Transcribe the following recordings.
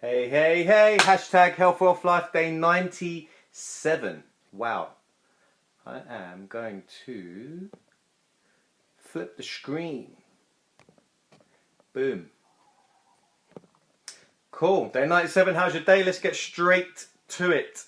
Hey, hey, hey, hashtag Health Wealth Life Day 97. Wow. I am going to flip the screen. Boom. Cool. Day 97, how's your day? Let's get straight to it.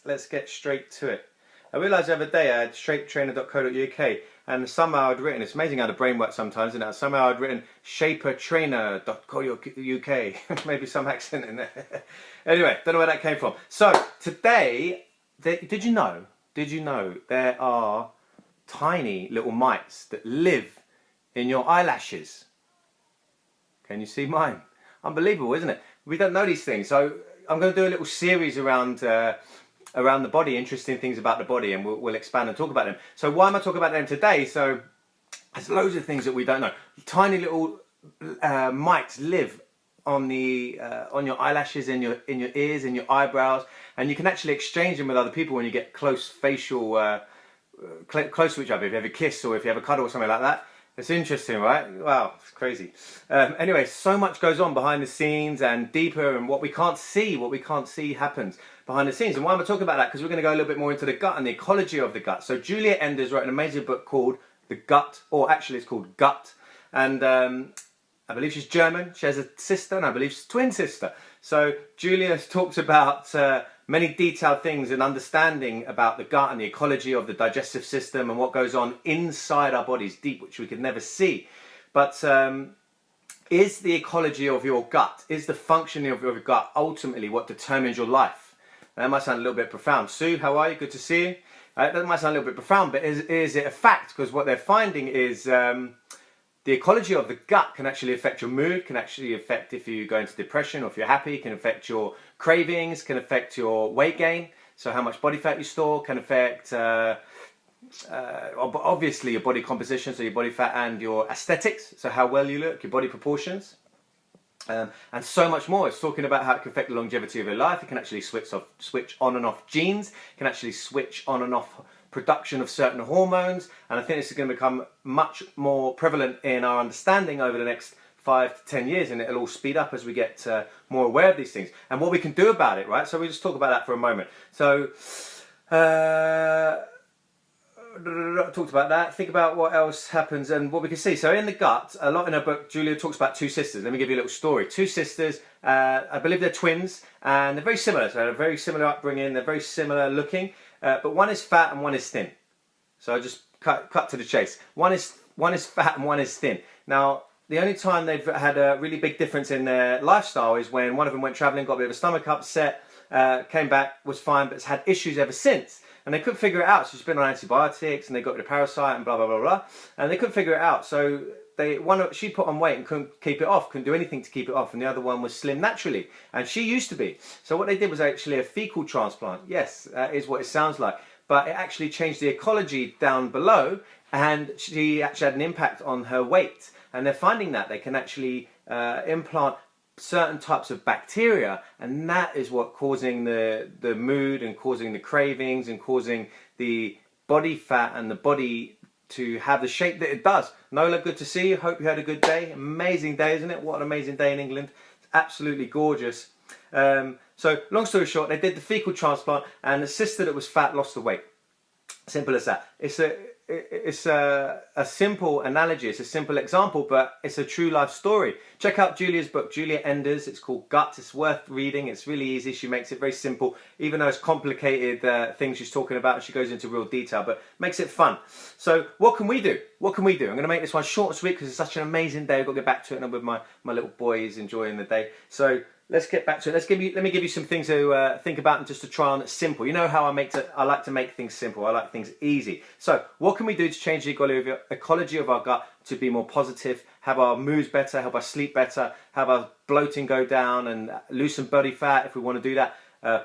I realised the other day I had shapetrainer.co.uk and somehow I'd written, it's amazing how the brain works sometimes, isn't it? Somehow I'd written shapertrainer.co.uk. Maybe some accent in there. Anyway, don't know where that came from. So today, did you know there are tiny little mites that live in your eyelashes? Can you see mine? Unbelievable, isn't it? We don't know these things. So I'm going to do a little series around the body, interesting things about the body, and we'll expand and talk about them. So why am I talking about them today? So there's loads of things that we don't know. Tiny little mites live on your eyelashes, in your ears, in your eyebrows, and you can actually exchange them with other people when you get close facial, close to each other. If you have a kiss or if you have a cuddle or something like that. It's interesting, right? Wow, it's crazy. Anyway, so much goes on behind the scenes and deeper, and what we can't see happens behind the scenes. And why am I talking about that? Because we're going to go a little bit more into the gut and the ecology of the gut. So Julia Enders wrote an amazing book called The Gut, or actually it's called Gut. And I believe she's German. She has a sister, and I believe she's a twin sister. So Julia talks about many detailed things and understanding about the gut and the ecology of the digestive system and what goes on inside our bodies deep, which we could never see. But is the ecology of your gut, is the functioning of your gut ultimately what determines your life? That might sound a little bit profound. Sue, how are you? Good to see you. That might sound a little bit profound, but is it a fact? Because what they're finding is the ecology of the gut can actually affect your mood, can actually affect if you go into depression or if you're happy, can affect your cravings, can affect your weight gain, so how much body fat you store, can affect obviously your body composition, so your body fat, and your aesthetics, so how well you look, your body proportions, and so much more. It's talking about how it can affect the longevity of your life. It can actually switch on and off genes, it can actually switch on and off production of certain hormones, and I think this is going to become much more prevalent in our understanding over the next 5 to 10 years, and it'll all speed up as we get more aware of these things and what we can do about it, right? So we'll just talk about that for a moment. So talked about that. Think about what else happens and what we can see. So in the gut, a lot in her book, Julia talks about two sisters. Let me give you a little story. Two sisters, I believe they're twins, and they're very similar. So they're a very similar upbringing, they're very similar looking, but one is fat and one is thin. So I just cut to the chase. One is fat and one is thin. Now, the only time they've had a really big difference in their lifestyle is when one of them went traveling, got a bit of a stomach upset, came back, was fine, but has had issues ever since. And they couldn't figure it out. So she's been on antibiotics and they got rid of parasite and blah, blah, blah, blah. And they couldn't figure it out. So she put on weight and couldn't keep it off, couldn't do anything to keep it off. And the other one was slim naturally. And she used to be. So what they did was actually a fecal transplant. Yes, that is what it sounds like. But it actually changed the ecology down below. And she actually had an impact on her weight. And they're finding that they can actually implant certain types of bacteria, and that is what causing the mood and causing the cravings and causing the body fat and the body to have the shape that it does. Nola, good to see you. Hope you had a good day. Amazing day, isn't it? What an amazing day in England. It's absolutely gorgeous. So long story short, they did the fecal transplant and the sister that was fat lost the weight. Simple as that. It's a simple analogy, it's a simple example, but it's a true life story. Check out Julia's book, Julia Enders. It's called Gut. It's worth reading. It's really easy. She makes it very simple, even though it's complicated things she's talking about, and she goes into real detail, but makes it fun. So what can we do? What can we do? I'm going to make this one short and sweet because it's such an amazing day. I've got to get back to it, and I'm with my little boys enjoying the day. So let's get back to it. Let me give you some things to think about and just to try on. It's simple. You know how I like to make things simple. I like things easy. So what can we do to change the ecology of our gut to be more positive, have our moods better, help us sleep better, have our bloating go down, and lose some body fat if we want to do that,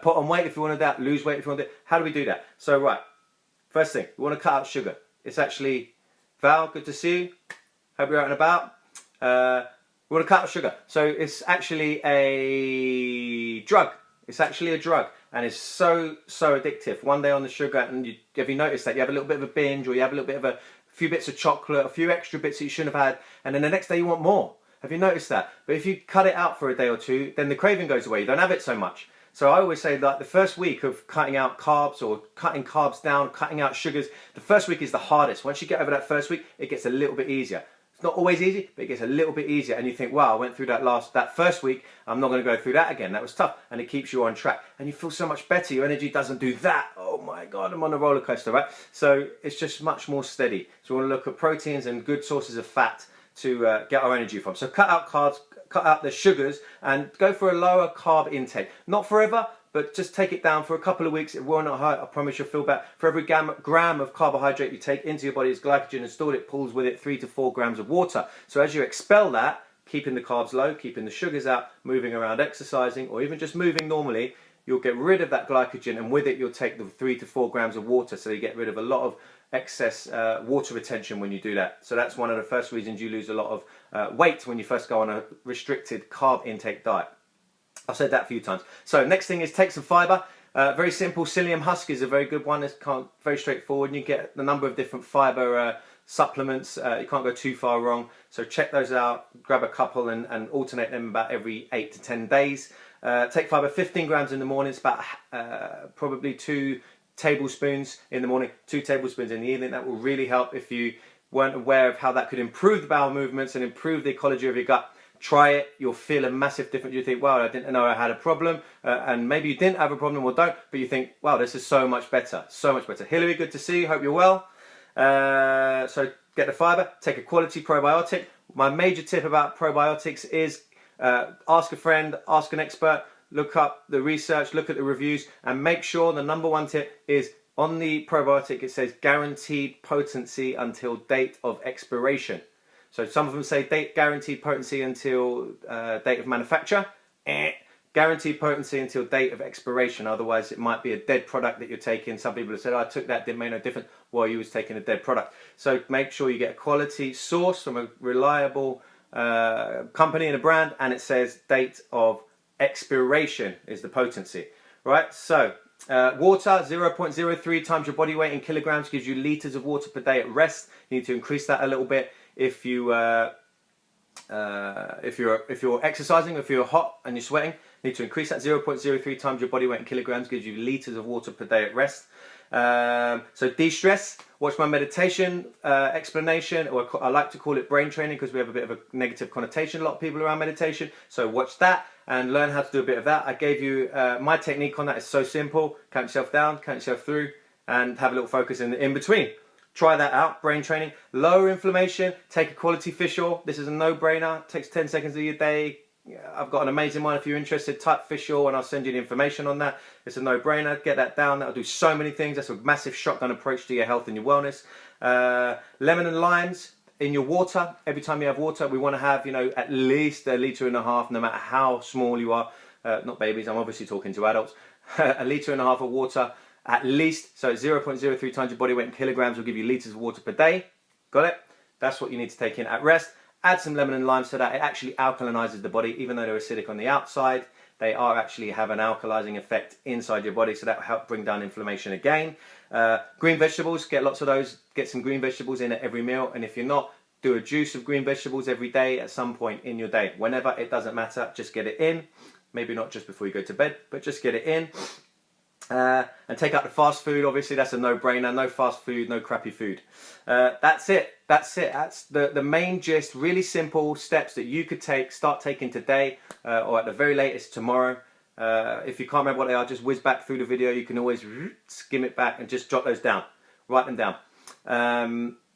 put on weight if we want to do that, lose weight if we want to do that. How do we do that? So right, first thing, we want to cut out sugar. It's actually, Val, good to see you. Hope you're out and about. We want to cut out sugar. So it's actually a drug. It's actually a drug, and it's so addictive. One day on the sugar, and have you noticed that you have a little bit of a binge, or you have a little bit of a few bits of chocolate, a few extra bits that you shouldn't have had, and then the next day you want more. Have you noticed that? But if you cut it out for a day or two, then the craving goes away. You don't have it so much. So I always say that the first week of cutting out carbs or cutting carbs down, cutting out sugars, the first week is the hardest. Once you get over that first week, it gets a little bit easier. It's not always easy, but it gets a little bit easier. And you think, wow, I went through that first week. I'm not going to go through that again. That was tough. And it keeps you on track. And you feel so much better. Your energy doesn't do that. Oh my God, I'm on a roller coaster, right? So it's just much more steady. So we want to look at proteins and good sources of fat to get our energy from. So cut out carbs, cut out the sugars, and go for a lower carb intake. Not forever, but just take it down for a couple of weeks. It will not hurt. I promise you'll feel better. For every gram of carbohydrate you take into your body as glycogen and stored, it pulls with it 3 to 4 grams of water. So as you expel that, keeping the carbs low, keeping the sugars out, moving around, exercising, or even just moving normally, you'll get rid of that glycogen, and with it you'll take the 3 to 4 grams of water. So you get rid of a lot of excess water retention when you do that. So that's one of the first reasons you lose a lot of weight when you first go on a restricted carb intake diet. I've said that a few times. So next thing is take some fibre. Very simple. Psyllium husk is a very good one. It's very straightforward. And you get a number of different fibre supplements. You can't go too far wrong. So check those out. Grab a couple and alternate them about every 8 to 10 days. Take fibre, 15 grams in the morning. It's about probably 2 tablespoons in the morning, 2 tablespoons in the evening. That will really help. If you weren't aware of how that could improve the bowel movements and improve the ecology of your gut, try it. You'll feel a massive difference. You think, wow, I didn't know I had a problem. And maybe you didn't have a problem or don't, but you think, wow, this is so much better. So much better. Hillary, good to see you. Hope you're well. So get the fibre. Take a quality probiotic. My major tip about probiotics is ask a friend, ask an expert, look up the research, look at the reviews, and make sure the #1 tip is on the probiotic it says guaranteed potency until date of expiration. So some of them say guaranteed potency until date of manufacture, guaranteed potency until date of expiration. Otherwise it might be a dead product that you're taking. Some people have said, oh, I took that, didn't make no difference, while you was taking a dead product. So make sure you get a quality source from a reliable company and a brand, and it says date of expiration is the potency, right? So water, 0.03 times your body weight in kilograms gives you litres of water per day at rest. You need to increase that a little bit if you're exercising, if you're hot and you're sweating. You need to increase that. 0.03 times your body weight in kilograms gives you litres of water per day at rest. So de-stress, watch my meditation explanation, or I like to call it brain training because we have a bit of a negative connotation, a lot of people around meditation. So watch that and learn how to do a bit of that. I gave you my technique on that. Is so simple. Count yourself down, count yourself through, and have a little focus in between. Try that out, brain training. Lower inflammation, take a quality fish oil. This is a no-brainer. Takes 10 seconds of your day. I've got an amazing one. If you're interested, type fish oil and I'll send you the information on that. It's a no-brainer. Get that down. That'll do so many things. That's a massive shotgun approach to your health and your wellness. Lemon and limes in your water. Every time you have water, we want to have, you know, at least 1.5 litres, no matter how small you are. Not babies, I'm obviously talking to adults. 1.5 litres of water at least. So 0.03 times your body weight in kilograms will give you litres of water per day. Got it? That's what you need to take in at rest. Add some lemon and lime so that it actually alkalinizes the body. Even though they're acidic on the outside, they are actually have an alkalizing effect inside your body, so that will help bring down inflammation again. Green vegetables, get lots of those. Get some green vegetables in at every meal, and if you're not, do a juice of green vegetables every day at some point in your day. Whenever, it doesn't matter, just get it in. Maybe not just before you go to bed, but just get it in. And take out the fast food. Obviously that's a no-brainer. No fast food, no crappy food. That's it. That's the main gist. Really simple steps that you could start taking today, or at the very latest tomorrow. If you can't remember what they are, just whiz back through the video. You can always skim it back and just jot those down. Write them down.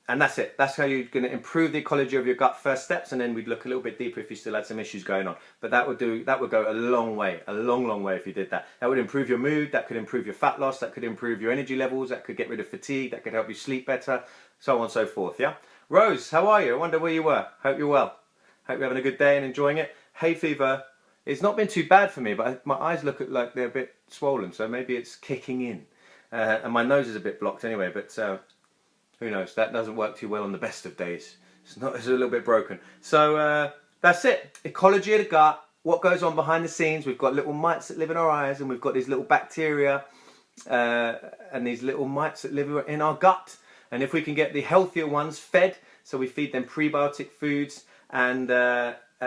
And that's it. That's how you're going to improve the ecology of your gut. First steps, and then we'd look a little bit deeper if you still had some issues going on. But that would go a long way, a long way if you did that. That would improve your mood. That could improve your fat loss. That could improve your energy levels. That could get rid of fatigue. That could help you sleep better, so on and so forth. Yeah. Rose, how are you? I wonder where you were. Hope you're well. Hope you're having a good day and enjoying it. Hay fever. It's not been too bad for me, but my eyes look like they're a bit swollen, so maybe it's kicking in. And my nose is a bit blocked anyway, but who knows? That doesn't work too well on the best of days. It's a little bit broken. So that's it. Ecology of the gut. What goes on behind the scenes? We've got little mites that live in our eyes, and we've got these little bacteria and these little mites that live in our gut. And if we can get the healthier ones fed, so we feed them prebiotic foods and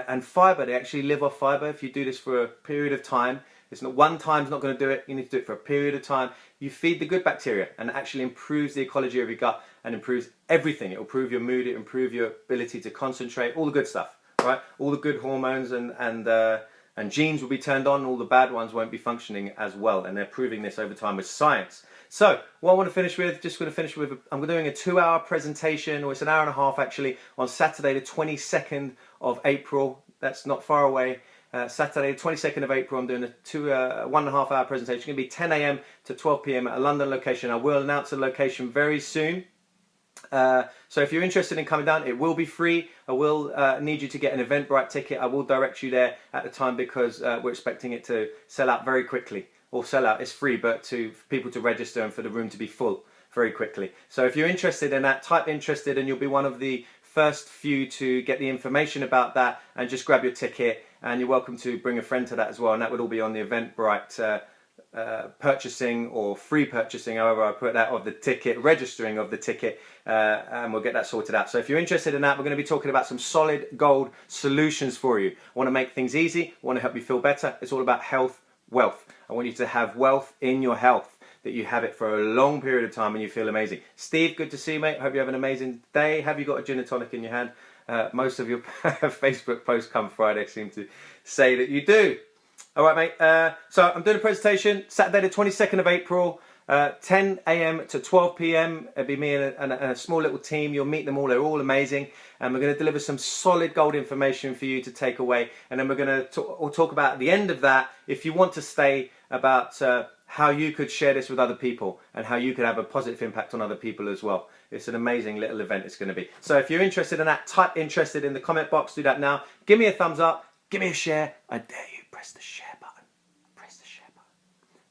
and fibre, they actually live off fibre. If you do this for a period of time, it's not one time's not going to do it. You need to do it for a period of time. You feed the good bacteria and it actually improves the ecology of your gut and improves everything. It will improve your mood, it will improve your ability to concentrate, all the good stuff, right? All the good hormones and genes will be turned on, all the bad ones won't be functioning as well, and they're proving this over time with science. So what I want to finish with, I'm doing a 2-hour presentation, or it's an hour and a half actually, on Saturday the 22nd of April. That's not far away. Saturday the 22nd of April, I'm doing a 1.5 hour presentation. It's going to be 10 AM to 12 PM at a London location. I will announce the location very soon. So if you're interested in coming down, it will be free. I will need you to get an Eventbrite ticket. I will direct you there at the time because we're expecting it to sell out very quickly. Or sell out, it's free, but for people to register and for the room to be full very quickly. So if you're interested in that, type interested and you'll be one of the first few to get the information about that, and just grab your ticket, and you're welcome to bring a friend to that as well, and that would all be on the Eventbrite purchasing or free purchasing, however I put that, of the ticket, registering of the ticket, and we'll get that sorted out. So if you're interested in that, we're going to be talking about some solid gold solutions for you. I want to make things easy, I want to help you feel better. It's all about health, wealth. I want you to have wealth in your health, that you have it for a long period of time and you feel amazing. Steve, good to see you, mate. Hope you have an amazing day. Have you got a gin and tonic in your hand? Most of your Facebook posts come Friday seem to say that you do. All right, mate. So I'm doing a presentation Saturday the 22nd of April, 10 AM to 12 PM. It'll be me and a small little team. You'll meet them all. They're all amazing. And we're going to deliver some solid gold information for you to take away. And then we're going to talk about at the end of that, if you want to stay, about how you could share this with other people and how you could have a positive impact on other people as well. It's an amazing little event it's going to be. So if you're interested in that, type interested in the comment box. Do that now. Give me a thumbs up. Give me a share. I dare you. Press the share button. Press the share button.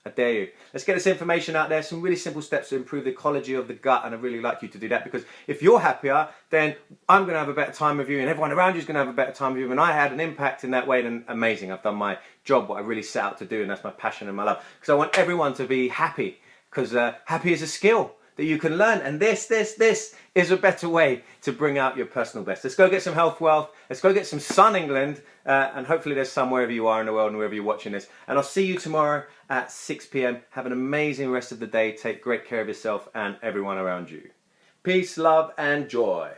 I dare you. Let's get this information out there. Some really simple steps to improve the ecology of the gut, and I'd really like you to do that, because if you're happier, then I'm going to have a better time with you, and everyone around you is going to have a better time with you. And I had an impact in that way, then amazing. I've done my job, what I really set out to do, and that's my passion and my love. Because I want everyone to be happy, because happy is a skill that you can learn, and this is a better way to bring out your personal best. Let's go get some health, wealth. Let's go get some sun, England, and hopefully there's sun wherever you are in the world and wherever you're watching this. And I'll see you tomorrow at 6 PM. Have an amazing rest of the day. Take great care of yourself and everyone around you. Peace, love, and joy.